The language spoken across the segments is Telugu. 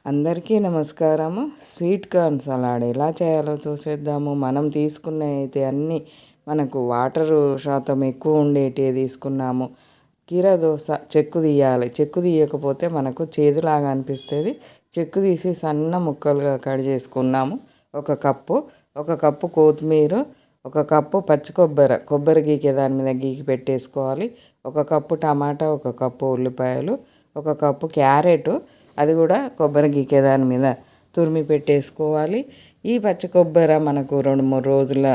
అందరికీ నమస్కారము. స్వీట్ కార్న్ సలాడ్ ఎలా చేయాలో చూసేద్దాము. మనం తీసుకున్న అయితే అన్నీ మనకు వాటరు శాతం ఎక్కువ ఉండేటివి తీసుకున్నాము. కీరా దోస చెక్కు తీయాలి. చెక్కు తీయకపోతే మనకు చేదులాగా అనిపిస్తుంది. చెక్కు తీసి సన్న ముక్కలుగా కట్ చేసుకున్నాము. ఒక కప్పు కొత్తిమీర, ఒక కప్పు పచ్చి కొబ్బరి గీకే దాని మీద గీకి పెట్టేసుకోవాలి. ఒక కప్పు టమాటా, ఒక కప్పు ఉల్లిపాయలు, ఒక కప్పు క్యారెట్, అది కూడా కొబ్బరి గీకే దాని మీద తురిమి పెట్టేసుకోవాలి. ఈ పచ్చి కొబ్బరి మనకు 2-3 రోజుల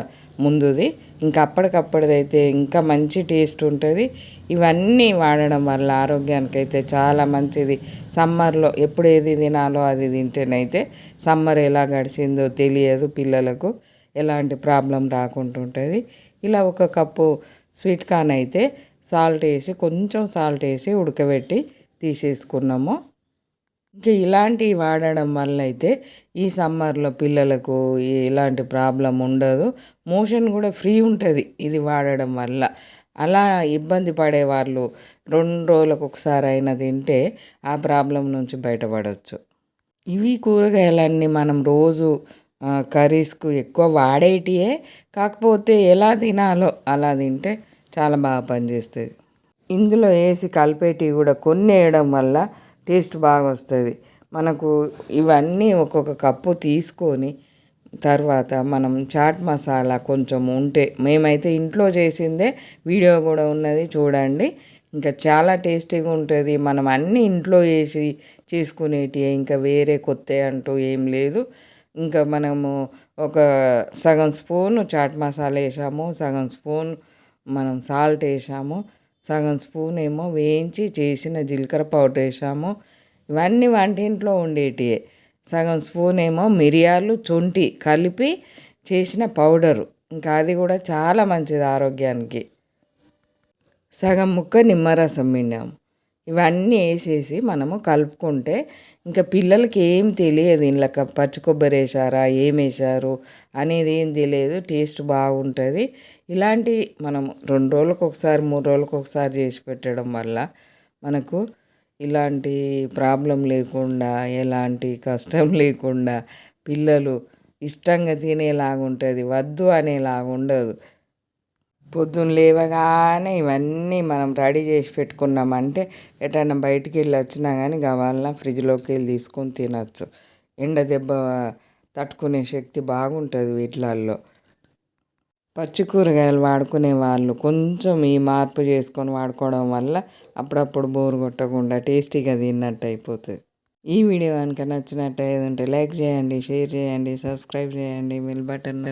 ముందుది, ఇంకా అప్పటికప్పటిదైతే ఇంకా మంచి టేస్ట్ ఉంటుంది. ఇవన్నీ వాడడం వల్ల ఆరోగ్యానికి అయితే చాలా మంచిది. సమ్మర్లో ఎప్పుడు ఏది తినాలో అది తింటేనైతే సమ్మర్ ఎలా గడిచిందో తెలియదు, పిల్లలకు ఎలాంటి ప్రాబ్లం రాకుండా ఉంటుంది. ఇలా ఒక కప్పు స్వీట్ కార్న్ అయితే కొంచెం సాల్ట్ వేసి ఉడకబెట్టి తీసేసుకున్నాము. ఇంకా ఇలాంటివి వాడడం వల్ల అయితే ఈ సమ్మర్లో పిల్లలకు ఎలాంటి ప్రాబ్లం ఉండదు. మోషన్ కూడా ఫ్రీ ఉంటుంది ఇది వాడడం వల్ల. అలా ఇబ్బంది పడే వాళ్ళు 2 రోజులకు ఒకసారి అయినా తింటే ఆ ప్రాబ్లం నుంచి బయటపడవచ్చు. ఇవి కూరగాయలన్నీ మనం రోజు కర్రీస్కు ఎక్కువ వాడేటియే, కాకపోతే ఎలా తినాలో అలా తింటే చాలా బాగా పనిచేస్తుంది. ఇందులో వేసి కలిపేటివి కూడా కొన్ని వేయడం వల్ల టేస్ట్ బాగా వస్తుంది. మనకు ఇవన్నీ ఒక్కొక్క కప్పు తీసుకొని తర్వాత మనం చాట్ మసాలా కొంచెం ఉంటే, మేమైతే ఇంట్లో చేసిందే వీడియో కూడా ఉన్నది చూడండి. ఇంకా చాలా టేస్టీగా ఉంటుంది. మనం అన్నీ ఇంట్లో వేసి చేసుకునేటివి, ఇంకా వేరే కొత్త అంటూ ఏం లేదు. ఇంకా మనము ఒక సగం స్పూన్ చాట్ మసాలా వేసాము, సగం స్పూన్ మనం సాల్ట్ వేసాము, సగం స్పూన్ ఏమో వేయించి చేసిన జీలకర్ర పౌడర్ వేసాము. ఇవన్నీ వంటింట్లో ఉండేటివే. సగం స్పూన్ ఏమో మిరియాలు, శొంఠి కలిపి చేసిన పౌడరు, ఇంకా అది కూడా చాలా మంచిది ఆరోగ్యానికి. సగం ముక్క నిమ్మరసం పిండాము. ఇవన్నీ వేసేసి మనము కలుపుకుంటే ఇంకా పిల్లలకి ఏం తెలియదు, ఇంట్లో పచ్చి కొబ్బరి వేసారా ఏం వేసారు అనేది ఏం తెలియదు. టేస్ట్ బాగుంటుంది. ఇలాంటి మనం 2 రోజులకు ఒకసారి 3 రోజులకు ఒకసారి చేసి పెట్టడం వల్ల మనకు ఇలాంటి ప్రాబ్లం లేకుండా, ఎలాంటి కష్టం లేకుండా పిల్లలు ఇష్టంగా తినేలాగుంటుంది, వద్దు అనేలాగా ఉండదు. పొద్దున్న లేవగానే ఇవన్నీ మనం రెడీ చేసి పెట్టుకున్నామంటే ఎటైనా బయటికి వెళ్ళి వచ్చినా కానీ కావాలన్నా ఫ్రిడ్జ్లోకి వెళ్ళి తీసుకొని తినచ్చు. ఎండ దెబ్బ తట్టుకునే శక్తి బాగుంటుంది వీటిలలో. పచ్చి కూరగాయలు వాడుకునే వాళ్ళు కొంచెం ఈ మార్పు చేసుకొని వాడుకోవడం వల్ల అప్పుడప్పుడు బోరు కొట్టకుండా టేస్టీగా తిన్నట్టు అయిపోతుంది. ఈ వీడియో కనుక నచ్చినట్టు ఉంటే లైక్ చేయండి, షేర్ చేయండి, సబ్స్క్రైబ్ చేయండి, బెల్ బటన్